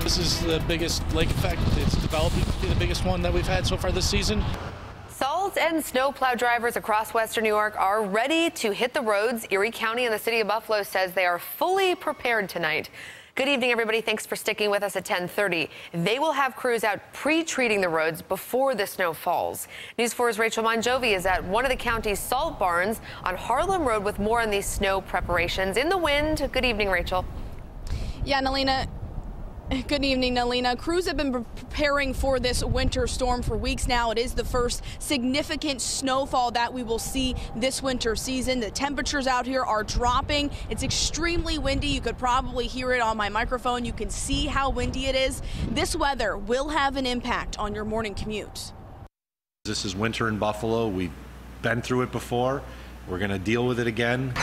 This is the biggest lake effect. It's developing to be the biggest one that we've had so far this season. Salt and snowplow drivers across western New York are ready to hit the roads. Erie County and the city of Buffalo says they are fully prepared tonight. Good evening, everybody. Thanks for sticking with us at 10:30. They will have crews out pre-treating the roads before the snow falls. News 4's Rachel Monjovi is at one of the county's salt barns on Harlem Road with more on these snow preparations. In the wind. Good evening, Rachel. Yeah, Nalina. Good evening, Nalina. Crews have been preparing for this winter storm for weeks now. It is the first significant snowfall that we will see this winter season. The temperatures out here are dropping. It's extremely windy. You could probably hear it on my microphone. You can see how windy it is. This weather will have an impact on your morning commute. This is winter in Buffalo. We've been through it before. We're going to deal with it again.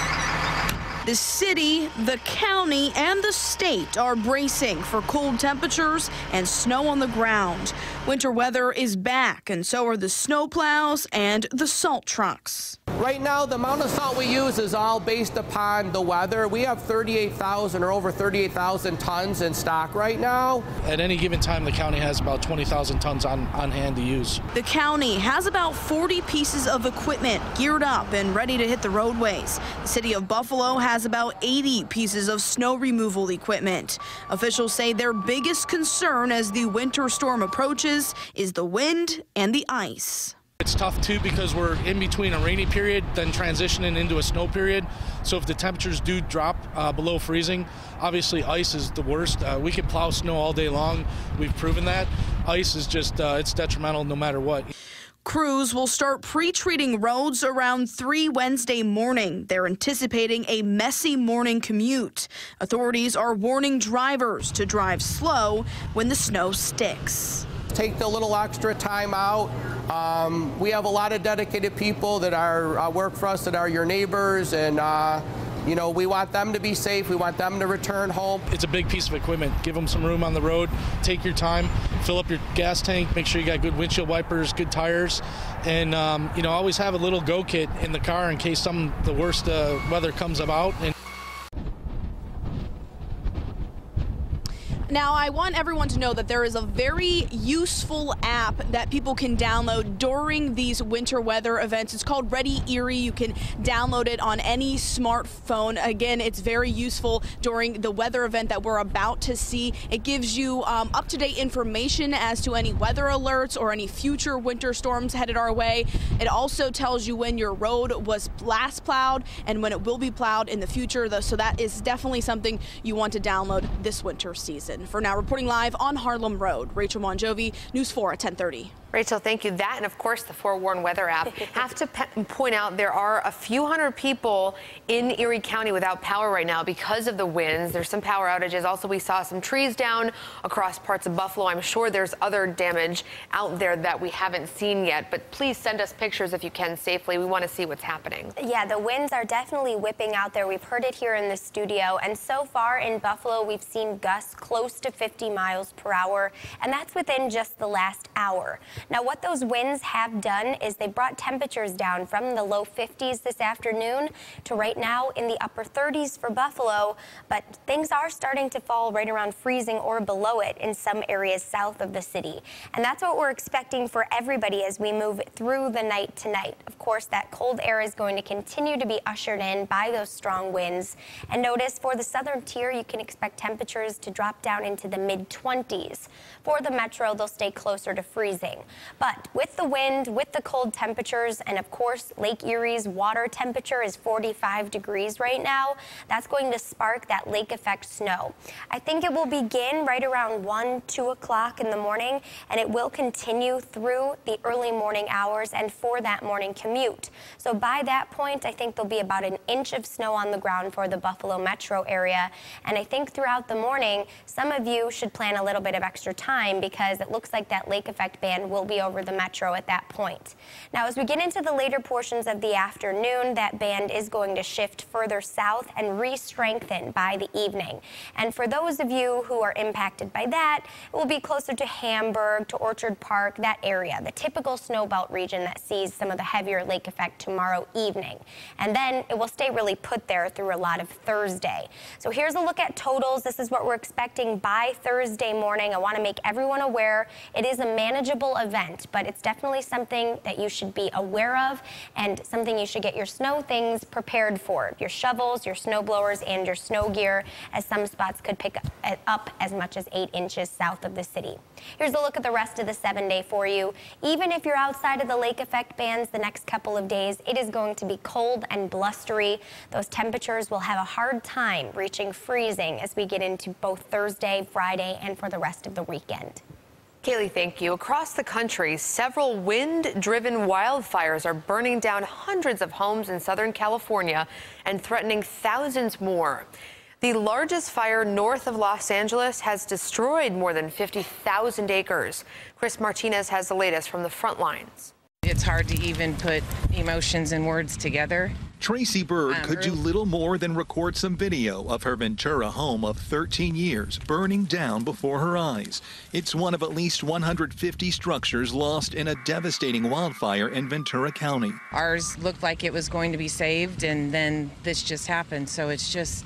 The city, the county, and the state are bracing for cold temperatures and snow on the ground. Winter weather is back, and so are the snowplows and the salt trucks. Right now, the amount of salt we use is all based upon the weather. We have 38,000 or over 38,000 tons in stock right now. At any given time, the county has about 20,000 tons on hand to use. The county has about 40 pieces of equipment geared up and ready to hit the roadways. The city of Buffalo has about 80 pieces of snow removal equipment. Officials say their biggest concern as the winter storm approaches is the wind and the ice. It's tough, too, because we're in between a rainy period, then transitioning into a snow period. So if the temperatures do drop below freezing, obviously ice is the worst. We can plow snow all day long. We've proven that. Ice is just, it's detrimental no matter what. Crews will start pre-treating roads around 3 Wednesday morning. They're anticipating a messy morning commute. Authorities are warning drivers to drive slow when the snow sticks. Take a little extra time out. We have a lot of dedicated people that are work for us that are your neighbors, and you know, we want them to be safe. We want them to return home. It's a big piece of equipment. Give them some room on the road. Take your time. Fill up your gas tank. Make sure you got good windshield wipers, good tires, and you know, always have a little go kit in the car in case the worst weather comes about. Now, I want everyone to know that there is a very useful app that people can download during these winter weather events. It's called Ready Erie. You can download it on any smartphone. Again, it's very useful during the weather event that we're about to see. It gives you up-to-date information as to any weather alerts or any future winter storms headed our way. It also tells you when your road was last plowed and when it will be plowed in the future. So that is definitely something you want to download this winter season. For now, reporting live on Harlem Road, Rachel Monjovi, News 4 at 10:30. Rachel, thank you. That and, of course, the Forewarn Weather app. Have to point out there are a few hundred people in Erie County without power right now because of the winds. There's some power outages. Also, we saw some trees down across parts of Buffalo. I'm sure there's other damage out there that we haven't seen yet. But please send us pictures if you can safely. We want to see what's happening. Yeah, the winds are definitely whipping out there. We've heard it here in the studio. And so far in Buffalo, we've seen gusts close to 50 miles per hour. And that's within just the last hour. Now, what those winds have done is they brought temperatures down from the low 50s this afternoon to right now in the upper 30s for Buffalo, but things are starting to fall right around freezing or below it in some areas south of the city. And that's what we're expecting for everybody as we move through the night tonight. Of course, that cold air is going to continue to be ushered in by those strong winds. And notice for the southern tier, you can expect temperatures to drop down into the mid-20s. For the metro, they'll stay closer to freezing. But with the wind, with the cold temperatures, and of course, Lake Erie's water temperature is 45 degrees right now, that's going to spark that lake effect snow. I think it will begin right around 1, 2 o'clock in the morning, and it will continue through the early morning hours and for that morning commute. So by that point, I think there'll be about an inch of snow on the ground for the Buffalo metro area. And I think throughout the morning, some of you should plan a little bit of extra time because it looks like that lake effect band will be over the metro at that point. Now, as we get into the later portions of the afternoon, that band is going to shift further south and re-strengthen by the evening. And for those of you who are impacted by that, it will be closer to Hamburg, to Orchard Park, that area, the typical snowbelt region that sees some of the heavier severe lake effect tomorrow evening. And then it will stay really put there through a lot of Thursday. So here's a look at totals. This is what we're expecting by Thursday morning. I want to make everyone aware it is a manageable event, but it's definitely something that you should be aware of and something you should get your snow things prepared for. Your shovels, your snow blowers, and your snow gear, as some spots could pick up as much as 8 inches south of the city. Here's a look at the rest of the 7-day for you. Even if you're outside of the lake effect bands the next couple of days, it is going to be cold and blustery. Those temperatures will have a hard time reaching freezing as we get into both Thursday, Friday, and for the rest of the weekend. Kaylee, thank you. Across the country, several wind-driven wildfires are burning down hundreds of homes in Southern California and threatening thousands more. The largest fire north of Los Angeles has destroyed more than 50,000 acres. Chris Martinez has the latest from the front lines. It's hard to even put emotions and words together. Tracy Bird could do little more than record some video of her Ventura home of 13 years burning down before her eyes. It's one of at least 150 structures lost in a devastating wildfire in Ventura County. Ours looked like it was going to be saved, and then this just happened. So it's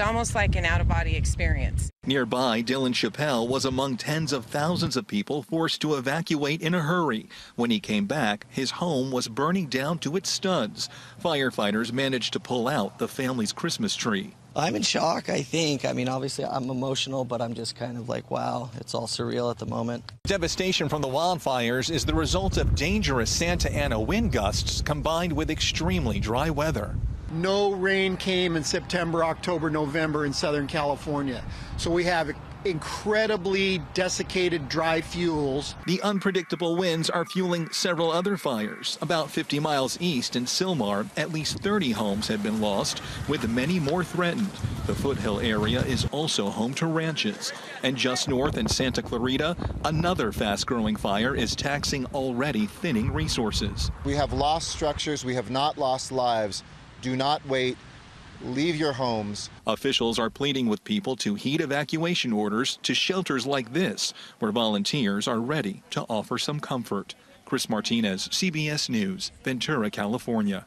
almost like an out-of-body experience. Nearby, Dylan Chappelle was among tens of thousands of people forced to evacuate in a hurry. When he came back, his home was burning down to its studs. Firefighters managed to pull out the family's Christmas tree. I'm in shock, I think. I mean, obviously, I'm emotional, but I'm just kind of like, wow, it's all surreal at the moment. Devastation from the wildfires is the result of dangerous Santa Ana wind gusts combined with extremely dry weather. No rain came in September, October, November in Southern California. So we have incredibly desiccated dry fuels. The unpredictable winds are fueling several other fires. About 50 miles east in Sylmar, at least 30 homes have been lost, with many more threatened. The foothill area is also home to ranches. And just north in Santa Clarita, another fast-growing fire is taxing already thinning resources. We have lost structures. We have not lost lives. Do not wait. Leave your homes. Officials are pleading with people to heed evacuation orders to shelters like this, where volunteers are ready to offer some comfort. Chris Martinez, CBS News, Ventura, California.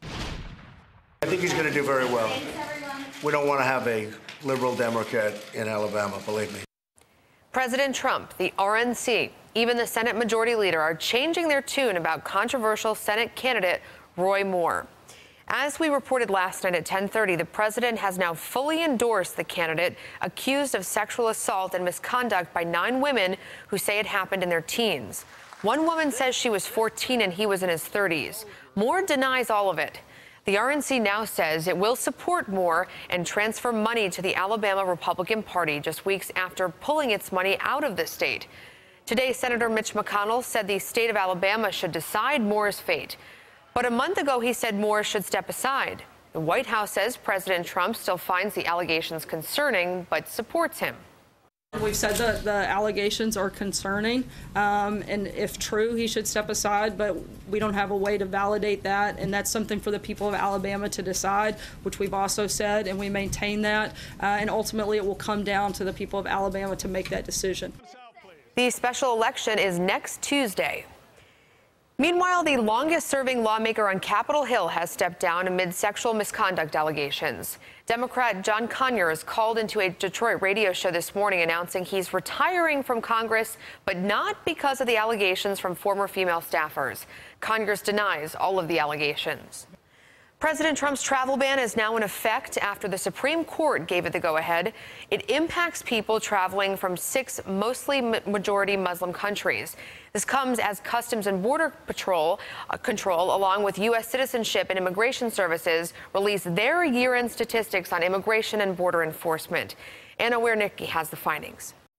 I think he's going to do very well. We don't want to have a liberal Democrat in Alabama, believe me. President Trump, the RNC, even the Senate Majority Leader are changing their tune about controversial Senate candidate Roy Moore. As we reported last night at 10:30, the president has now fully endorsed the candidate accused of sexual assault and misconduct by 9 women who say it happened in their teens. One woman says she was 14 and he was in his 30s. Moore denies all of it. The RNC now says it will support Moore and transfer money to the Alabama Republican Party just weeks after pulling its money out of the state. Today, Senator Mitch McConnell said the state of Alabama should decide Moore's fate. But a month ago, he said Moore should step aside. The White House says President Trump still finds the allegations concerning, but supports him. We've said that the allegations are concerning, and if true, he should step aside, but we don't have a way to validate that, and that's something for the people of Alabama to decide, which we've also said, and we maintain that, and ultimately it will come down to the people of Alabama to make that decision. The special election is next Tuesday. Meanwhile, the longest-serving lawmaker on Capitol Hill has stepped down amid sexual misconduct allegations. Democrat John Conyers called into a Detroit radio show this morning announcing he's retiring from Congress, but not because of the allegations from former female staffers. Conyers denies all of the allegations. President Trump's travel ban is now in effect after the Supreme Court gave it the go-ahead. It impacts people traveling from 6 mostly majority Muslim countries. This comes as Customs and Border Patrol Control, along with U.S. Citizenship and Immigration Services, released their year-end statistics on immigration and border enforcement. Anna Wernicki has the findings.